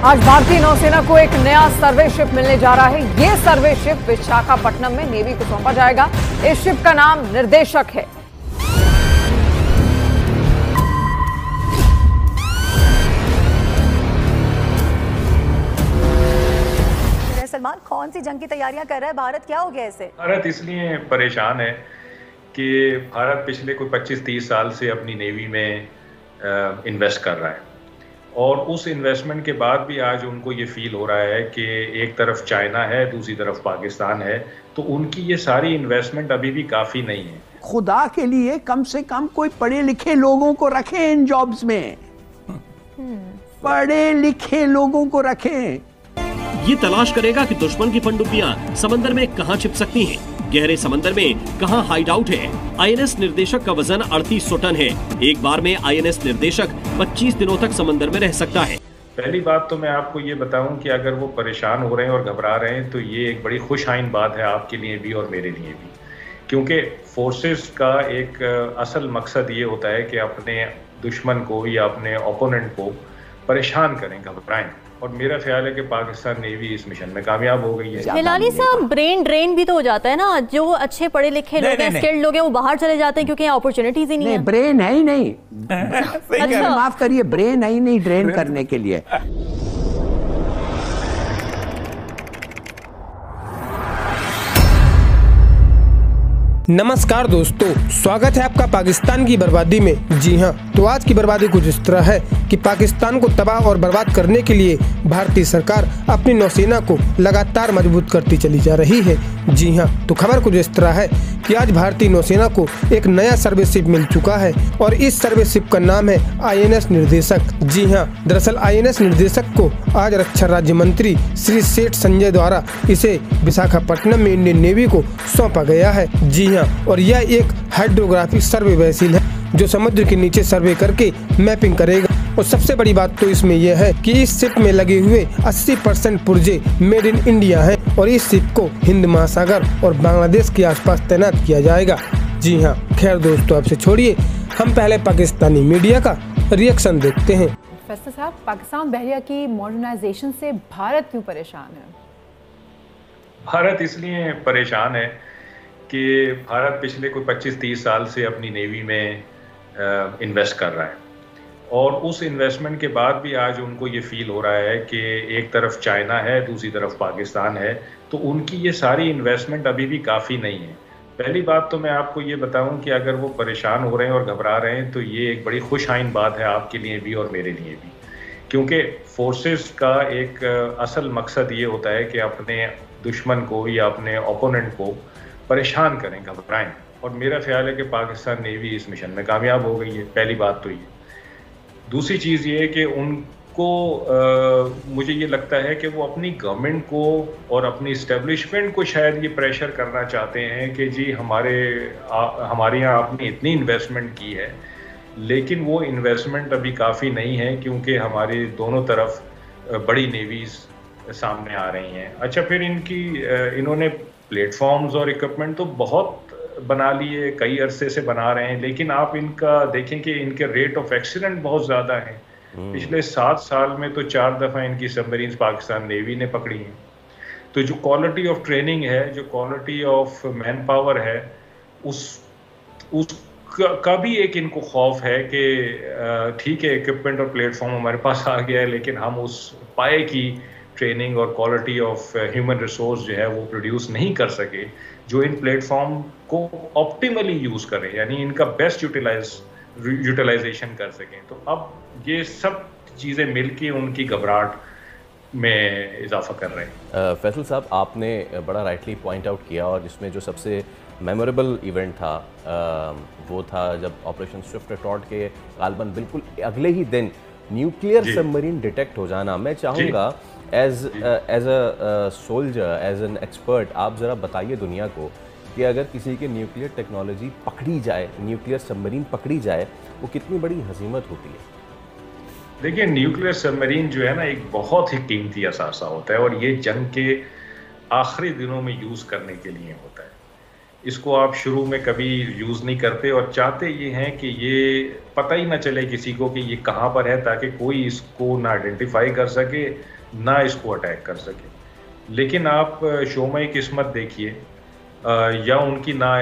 आज भारतीय नौसेना को एक नया सर्वे शिप मिलने जा रहा है। ये सर्वे शिप विशाखापट्टनम में नेवी को सौंपा जाएगा। इस शिप का नाम निर्देशक है। सलमान, कौन सी जंग की तैयारियां कर रहा है भारत? क्या हो गया इसे? भारत इसलिए परेशान है कि भारत पिछले कोई 25-30 साल से अपनी नेवी में इन्वेस्ट कर रहा है और उस इन्वेस्टमेंट के बाद भी आज उनको ये फील हो रहा है कि एक तरफ चाइना है, दूसरी तरफ पाकिस्तान है, तो उनकी ये सारी इन्वेस्टमेंट अभी भी काफ़ी नहीं है। खुदा के लिए कम से कम कोई पढ़े लिखे लोगों को रखें इन जॉब्स में, पढ़े लिखे लोगों को रखें। ये तलाश करेगा कि दुश्मन की पनडुब्बियां समंदर में कहां छिप सकती हैं, गहरे समंदर में कहां हाइड आउट है। आईएनएस निर्देशक का वजन 3800 टन है। एक बार में आईएनएस निर्देशक 25 दिनों तक समंदर में रह सकता है। पहली बात तो मैं आपको ये बताऊं कि अगर वो परेशान हो रहे हैं और घबरा रहे हैं तो ये एक बड़ी खुश आइन बात है आपके लिए भी और मेरे लिए भी, क्योंकि फोर्सेस का एक असल मकसद ये होता है कि अपने दुश्मन को या अपने ओपोनेंट को परेशान करें, घबराएं। और मेरा ख्याल है कि पाकिस्तान नेवी इस मिशन में कामयाब हो गई है। हिलाली साहब, ब्रेन ड्रेन भी तो हो जाता है ना। जो अच्छे पढ़े लिखे लोग हैं, स्किल्ड लोग हैं, वो बाहर चले जाते हैं क्योंकि यहाँ अपॉर्चुनिटीज ही नहीं है। ब्रेन है ही नहीं। अच्छा, माफ करिए, ब्रेन है ही नहीं ड्रेन करने के लिए। नमस्कार दोस्तों, स्वागत है आपका पाकिस्तान की बर्बादी में। जी हाँ, तो आज की बर्बादी कुछ इस तरह है कि पाकिस्तान को तबाह और बर्बाद करने के लिए भारतीय सरकार अपनी नौसेना को लगातार मजबूत करती चली जा रही है। जी हाँ, तो खबर कुछ इस तरह है कि आज भारतीय नौसेना को एक नया सर्वे शिप मिल चुका है और इस सर्वे शिप का नाम है आईएनएस निर्देशक। जी हाँ, दरअसल आईएनएस निर्देशक को आज रक्षा राज्य मंत्री श्री सेठ संजय द्वारा इसे विशाखापट्टनम में इंडियन नेवी को सौंपा गया है। जी हाँ, और यह एक हाइड्रोग्राफिक सर्वे वेसल है जो समुद्र के नीचे सर्वे करके मैपिंग करेगा। और सबसे बड़ी बात तो इसमें यह है कि इस शिप में लगे हुए 80% पुर्जे मेड इन इंडिया हैं और इस शिप को हिंद महासागर और बांग्लादेश के आसपास तैनात किया जाएगा। जी हाँ, खैर दोस्तों, आपसे छोड़िए, हम पहले पाकिस्तानी मीडिया का रिएक्शन देखते हैं। फैसल साहब, पाकिस्तान बहरिया की मॉडर्नाइजेशन से भारत क्यों परेशान है? भारत इसलिए परेशान है कि भारत पिछले कोई 25-30 साल से अपनी नेवी में इन्वेस्ट कर रहा है और उस इन्वेस्टमेंट के बाद भी आज उनको ये फील हो रहा है कि एक तरफ चाइना है, दूसरी तरफ पाकिस्तान है, तो उनकी ये सारी इन्वेस्टमेंट अभी भी काफ़ी नहीं है। पहली बात तो मैं आपको ये बताऊं कि अगर वो परेशान हो रहे हैं और घबरा रहे हैं तो ये एक बड़ी खुश आइन बात है आपके लिए भी और मेरे लिए भी, क्योंकि फोर्सेस का एक असल मकसद ये होता है कि अपने दुश्मन को या अपने ओपोनेंट को परेशान करें, घबराएं। और मेरा ख्याल है कि पाकिस्तान नेवी इस मिशन में कामयाब हो गई है। पहली बात तो ये। दूसरी चीज़ ये है कि उनको मुझे ये लगता है कि वो अपनी गवर्नमेंट को और अपनी इस्टेब्लिशमेंट को शायद ये प्रेशर करना चाहते हैं कि जी हमारे यहाँ आपने इतनी इन्वेस्टमेंट की है, लेकिन वो इन्वेस्टमेंट अभी काफ़ी नहीं है क्योंकि हमारे दोनों तरफ बड़ी नेवीज़ सामने आ रही हैं। अच्छा, फिर इन्होंने प्लेटफॉर्म्स और इक्विपमेंट तो बहुत बना लिए, कई अरसे से बना रहे हैं, लेकिन आप इनका देखें कि इनके रेट ऑफ एक्सीडेंट बहुत ज़्यादा है। पिछले 7 साल में तो 4 दफ़ा इनकी सबमरीन्स पाकिस्तान नेवी ने पकड़ी हैं। तो जो क्वालिटी ऑफ ट्रेनिंग है, जो क्वालिटी ऑफ मैन पावर है, उसका भी एक इनको खौफ है कि ठीक है इक्विपमेंट और प्लेटफॉर्म हमारे पास आ गया है, लेकिन हम उस पाए की ट्रेनिंग और क्वालिटी ऑफ ह्यूमन रिसोर्स जो है वो प्रोड्यूस नहीं कर सके जो इन प्लेटफॉर्म को ऑप्टिमली यूज़ करें, यानी इनका बेस्ट यूटिलाइजेशन कर सकें। तो अब ये सब चीज़ें मिलके उनकी घबराहट में इजाफा कर रहे हैं। फैसल साहब, आपने बड़ा राइटली पॉइंट आउट किया और जिसमें जो सबसे मेमोरेबल इवेंट था वो था जब ऑपरेशन स्विफ्ट रिटॉर्ट के गालबन बिल्कुल अगले ही दिन न्यूक्लियर सबमरीन डिटेक्ट हो जाना। मैं चाहूँगा as a soldier, as an expert, आप ज़रा बताइए दुनिया को कि अगर किसी के न्यूक्लियर टेक्नोलॉजी पकड़ी जाए, न्यूक्लियर सबमरीन पकड़ी जाए, वो कितनी बड़ी हजीमत होती है। देखिए, न्यूक्लियर सबमरीन जो है ना, एक बहुत ही कीमती असासा होता है और ये जंग के आखिरी दिनों में यूज़ करने के लिए होता है। इसको आप शुरू में कभी यूज़ नहीं करते और चाहते ये हैं कि ये पता ही ना चले किसी को कि ये कहाँ पर है, ताकि कोई इसको ना आइडेंटिफाई कर सके ना इसको अटैक कर सके। लेकिन आप शोमय किस्मत देखिए या उनकी ना